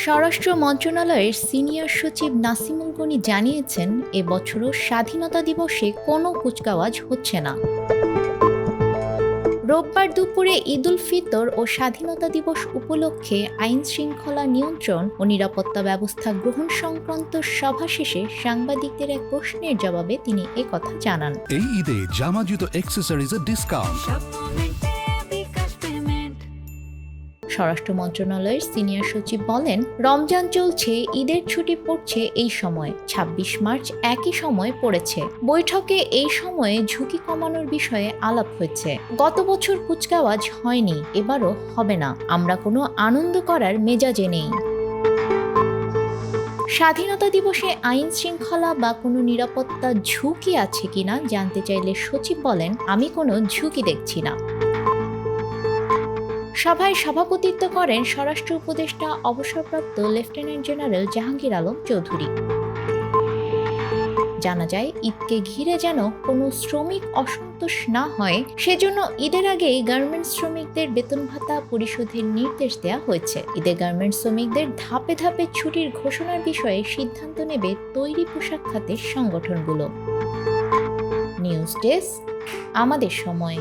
স্বরাষ্ট্র মন্ত্রণালয়ের সিনিয়র সচিব নাসিমুল গনি জানিয়েছেন, এবছরও স্বাধীনতা দিবসে কোনো কুচকাওয়াজ হচ্ছে না। রোববার দুপুরে ঈদুল ফিতর ও স্বাধীনতা দিবস উপলক্ষে আইন শৃঙ্খলা নিয়ন্ত্রণ ও নিরাপত্তা ব্যবস্থা গ্রহণ সংক্রান্ত সভা শেষে সাংবাদিকদের এক প্রশ্নের জবাবে তিনি একথা জানান। এই ঈদে জামা জুতো অ্যাক্সেসরিজের ডিসকাউন্ট। স্বরাষ্ট্র মন্ত্রণালয়ের সিনিয়র সচিব বলেন, রমজান চলছে, ঈদের ছুটি পড়ছে এই সময়, ২৬ মার্চ একই সময় পড়েছে। বৈঠকে এই সময়ে ঝুঁকি কমানোর বিষয়ে আলাপ হয়েছে। গত বছর কুচকাওয়াজ হয়নি, এবারও হবে না। আমরা কোনো আনন্দ করার মেজাজে নেই। স্বাধীনতা দিবসে আইন শৃঙ্খলা বা কোনো নিরাপত্তা ঝুঁকি আছে কিনা জানতে চাইলে সচিব বলেন, আমি কোনো ঝুঁকি দেখছি না। সভায় সভাপতিত্ব করেন স্বরাষ্ট্র উপদেষ্টা অবসরপ্রাপ্ত লেফটেন্যান্ট জেনারেল জাহাঙ্গীর আলম চৌধুরী। জানা যায়, ঈদকে ঘিরে যেন কোনো শ্রমিক অসন্তোষ না হয়, সেজন্য ঈদের আগেই গার্মেন্টস শ্রমিকদের বেতন ভাতা পরিশোধের নির্দেশ দেওয়া হয়েছে। ঈদে গার্মেন্টস শ্রমিকদের ধাপে ধাপে ছুটির ঘোষণার বিষয়ে সিদ্ধান্ত নেবে তৈরি পোশাক খাতের সংগঠনগুলো। নিউজ ডেস্ক, আমাদের সময়।